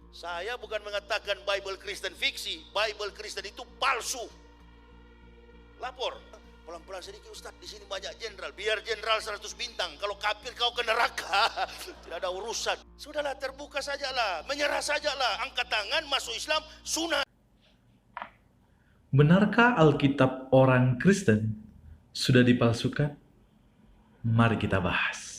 Saya bukan mengatakan Bible Kristen fiksi, Bible Kristen itu palsu. Lapor. Pelan-pelan sedikit Ustadz, di sini banyak jenderal. Biar jenderal 100 bintang. Kalau kafir kau ke neraka. Tidak ada urusan. Sudahlah, terbuka sajalah, menyerah sajalah, angkat tangan, masuk Islam, sunat. Benarkah Alkitab orang Kristen sudah dipalsukan? Mari kita bahas.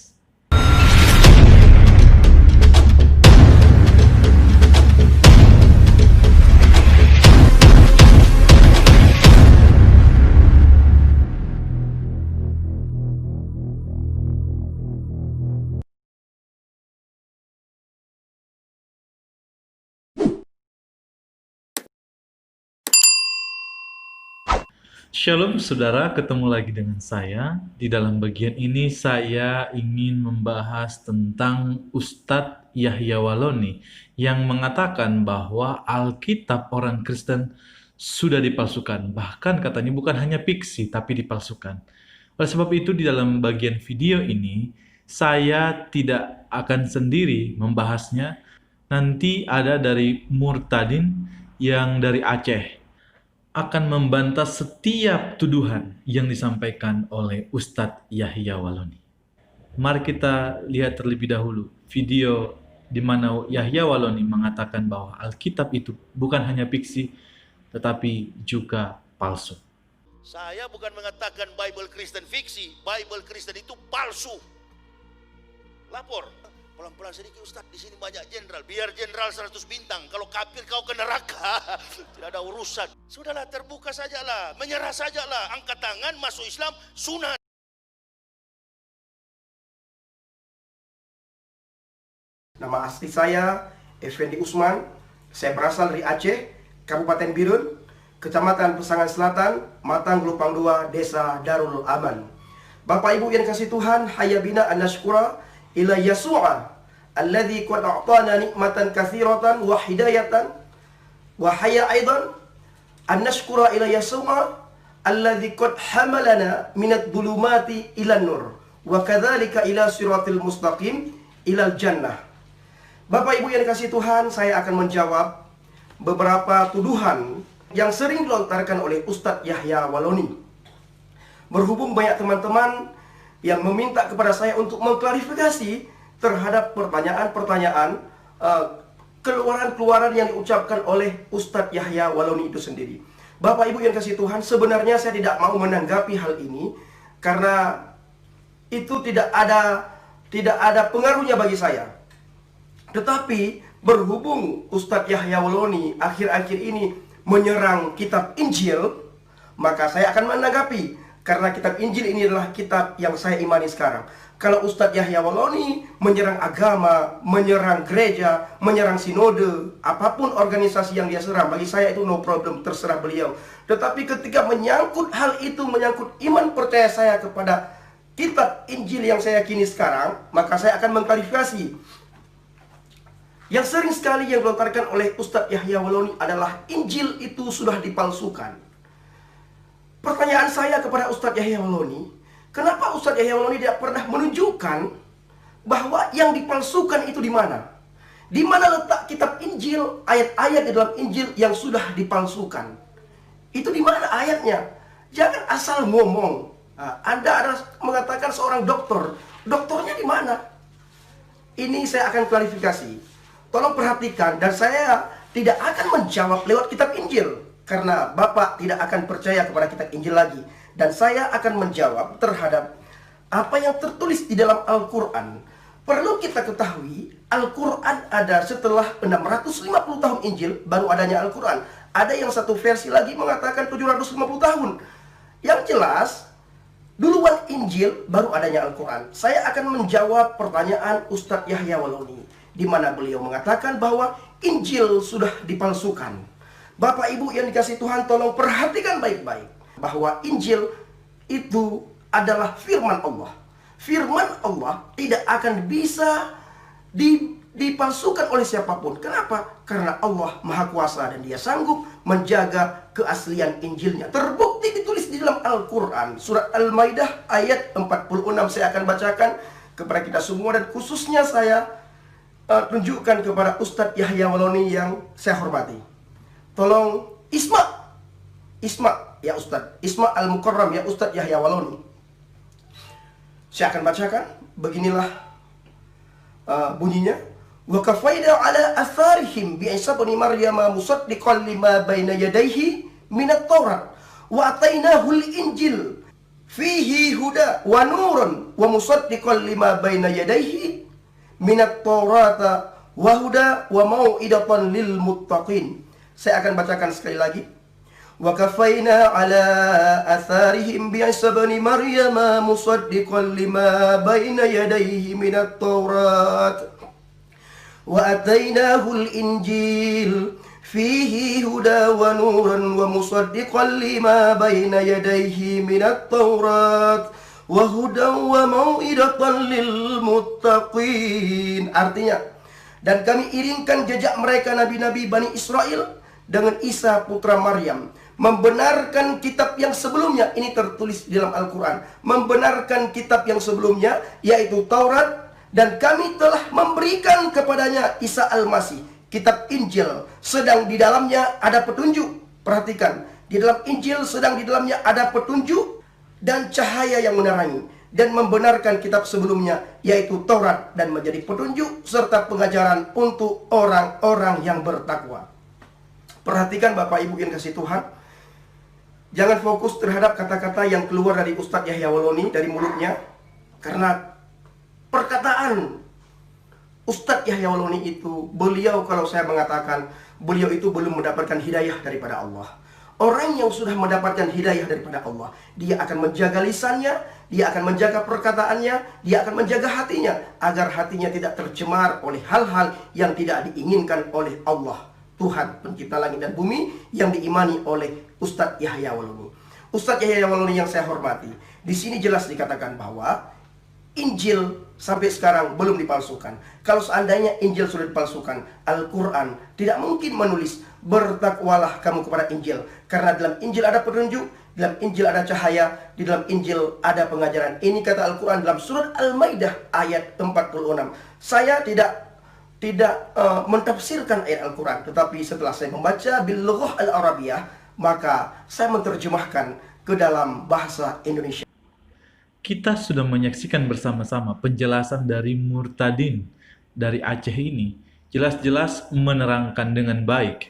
Shalom saudara, ketemu lagi dengan saya. Di dalam bagian ini saya ingin membahas tentang Ustadz Yahya Walloni yang mengatakan bahwa Alkitab orang Kristen sudah dipalsukan. Bahkan katanya bukan hanya fiksi tapi dipalsukan. Oleh sebab itu di dalam bagian video ini saya tidak akan sendiri membahasnya. Nanti ada dari Murtadin yang dari Aceh akan membantah setiap tuduhan yang disampaikan oleh Ustadz Yahya Walloni. Mari kita lihat terlebih dahulu video di mana Yahya Walloni mengatakan bahwa Alkitab itu bukan hanya fiksi, tetapi juga palsu. Saya bukan mengatakan Bible Kristen fiksi, Bible Kristen itu palsu. Lapor. Pelan-pelan sedikit Ustadz, di sini banyak jenderal. Biar jenderal 100 bintang. Kalau kafir kau ke neraka. Tidak ada urusan. Sudahlah, terbuka sajalah, menyerah sajalah, angkat tangan, masuk Islam, sunat. Nama asli saya Effendi Usman. Saya berasal dari Aceh, Kabupaten Birun, Kecamatan Pesangan Selatan, Matang Gelupang 2, Desa Darul Aman. Bapak Ibu yang kasih Tuhan, hayya bina an nashkura ila Yasu'a alladhi qad a'tana nikmatan katsiratan wa hidayatan wa hayya aidan an nashkura ila Yasu'a alladhi qad hamalana minad dhulumati ila nur wa kadzalika ila siratil mustaqim ila jannah. Bapak Ibu yang dikasihi Tuhan, saya akan menjawab beberapa tuduhan yang sering dilontarkan oleh Ustadz Yahya Walloni. Berhubung banyak teman-teman yang meminta kepada saya untuk mengklarifikasi terhadap pertanyaan-pertanyaan keluaran-keluaran yang diucapkan oleh Ustadz Yahya Walloni itu sendiri. Bapak Ibu yang kasih Tuhan, sebenarnya saya tidak mau menanggapi hal ini karena itu tidak ada pengaruhnya bagi saya. Tetapi berhubung Ustadz Yahya Walloni akhir-akhir ini menyerang kitab Injil, maka saya akan menanggapi. Karena kitab Injil ini adalah kitab yang saya imani sekarang. Kalau Ustadz Yahya Walloni menyerang agama, menyerang gereja, menyerang sinode, apapun organisasi yang dia serang, bagi saya itu no problem, terserah beliau. Tetapi ketika menyangkut hal itu, menyangkut iman percaya saya kepada kitab Injil yang saya yakini sekarang, maka saya akan mengklarifikasi. Yang sering sekali yang dilontarkan oleh Ustadz Yahya Walloni adalah Injil itu sudah dipalsukan. Pertanyaan saya kepada Ustadz Yahya Walloni, kenapa Ustadz Yahya Walloni tidak pernah menunjukkan bahwa yang dipalsukan itu di mana? Di mana letak kitab Injil, ayat-ayat di dalam Injil yang sudah dipalsukan? Itu di mana ayatnya? Jangan asal ngomong. Anda ada mengatakan seorang dokter, dokternya di mana? Ini saya akan klarifikasi. Tolong perhatikan, dan saya tidak akan menjawab lewat kitab Injil. Karena Bapak tidak akan percaya kepada kitab Injil lagi. Dan saya akan menjawab terhadap apa yang tertulis di dalam Al-Quran. Perlu kita ketahui, Al-Quran ada setelah 650 tahun Injil, baru adanya Al-Quran. Ada yang satu versi lagi mengatakan 750 tahun. Yang jelas, duluan Injil, baru adanya Al-Quran. Saya akan menjawab pertanyaan Ustadz Yahya Walloni, di mana beliau mengatakan bahwa Injil sudah dipalsukan. Bapak Ibu yang dikasih Tuhan, tolong perhatikan baik-baik bahwa Injil itu adalah firman Allah. Firman Allah tidak akan bisa dipalsukan oleh siapapun. Kenapa? Karena Allah Maha Kuasa dan Dia sanggup menjaga keaslian Injilnya. Terbukti ditulis di dalam Al-Quran. Surat Al-Maidah ayat 46 saya akan bacakan kepada kita semua, dan khususnya saya tunjukkan kepada Ustadz Yahya Waloni yang saya hormati. Tolong Isma ya Ustadz, Isma Al-Mukarram ya Ustadz Yahya Waloni. Saya akan bacakan, beginilah bunyinya. Wa kafaina ala atharihim bi Isa bin Maryam musaddiqan lima baina yadayhi minat Taurat wa atainahu al-Injil fihi huda wa nurun wa musaddiqan lima baina yadayhi minat Taurata wa huda wa mau'idatan lil muttaqin. Saya akan bacakan sekali lagi. Wa kafaina ala atharihim bi Isa bin Maryam musaddiqan lima baina yadayhi minat Taurat wa atainahu al-Injil fihi huda wa nurun wa musaddiqan lima baina yadayhi minat Taurat wa hudan wa mau'idatan lil muttaqin. Artinya, dan kami iringkan jejak mereka nabi-nabi Bani Israel dengan Isa putra Maryam, membenarkan kitab yang sebelumnya. Ini tertulis di dalam Al-Quran, membenarkan kitab yang sebelumnya, yaitu Taurat, dan kami telah memberikan kepadanya Isa Al-Masih, kitab Injil, sedang di dalamnya ada petunjuk. Perhatikan, di dalam Injil sedang di dalamnya ada petunjuk dan cahaya yang menerangi, dan membenarkan kitab sebelumnya, yaitu Taurat, dan menjadi petunjuk serta pengajaran untuk orang-orang yang bertakwa. Perhatikan Bapak Ibu yang kasih Tuhan, jangan fokus terhadap kata-kata yang keluar dari Ustadz Yahya Waloni, dari mulutnya, karena perkataan Ustadz Yahya Waloni itu, beliau, kalau saya mengatakan, beliau itu belum mendapatkan hidayah daripada Allah. Orang yang sudah mendapatkan hidayah daripada Allah, dia akan menjaga lisannya, dia akan menjaga perkataannya, dia akan menjaga hatinya, agar hatinya tidak tercemar oleh hal-hal yang tidak diinginkan oleh Allah, Tuhan pencipta langit dan bumi, yang diimani oleh Ustadz Yahya Waloni. Ustadz Yahya Waloni yang saya hormati, di sini jelas dikatakan bahwa Injil sampai sekarang belum dipalsukan. Kalau seandainya Injil sudah dipalsukan, Al-Quran tidak mungkin menulis bertakwalah kamu kepada Injil, karena dalam Injil ada petunjuk, dalam Injil ada cahaya, di dalam Injil ada pengajaran. Ini kata Al-Quran dalam surat Al-Maidah ayat 46. Saya tidak mentafsirkan ayat Al-Quran, tetapi setelah saya membaca bil lughah al-Arabiyah, maka saya menerjemahkan ke dalam bahasa Indonesia. Kita sudah menyaksikan bersama-sama penjelasan dari Murtadin dari Aceh ini, jelas-jelas menerangkan dengan baik.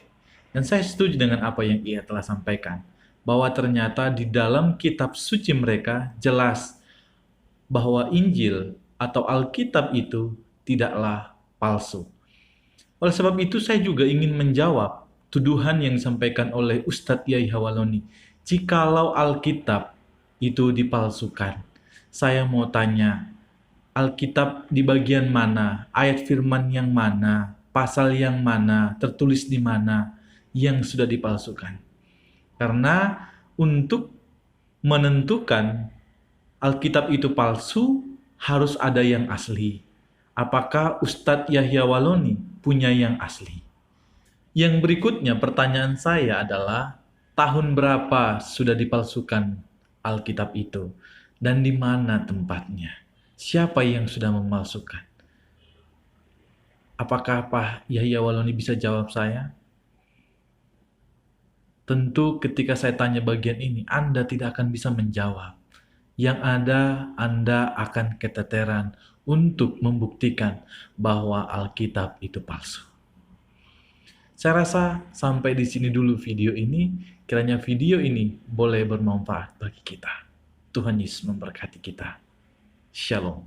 Dan saya setuju dengan apa yang ia telah sampaikan, bahwa ternyata di dalam kitab suci mereka jelas bahwa Injil atau Alkitab itu tidaklah palsu. Oleh sebab itu saya juga ingin menjawab tuduhan yang disampaikan oleh Ustadz Yahya Waloni. Jikalau Alkitab itu dipalsukan, saya mau tanya, Alkitab di bagian mana, ayat firman yang mana, pasal yang mana, tertulis di mana yang sudah dipalsukan? Karena untuk menentukan Alkitab itu palsu, harus ada yang asli. Apakah Ustadz Yahya Waloni punya yang asli? Yang berikutnya pertanyaan saya adalah, tahun berapa sudah dipalsukan Alkitab itu? Dan di mana tempatnya? Siapa yang sudah memalsukan? Apakah Pak Yahya Waloni bisa jawab saya? Tentu ketika saya tanya bagian ini, Anda tidak akan bisa menjawab. Yang ada, Anda akan keteteran untuk membuktikan bahwa Alkitab itu palsu. Saya rasa sampai di sini dulu video ini. Kiranya video ini boleh bermanfaat bagi kita. Tuhan Yesus memberkati kita. Shalom.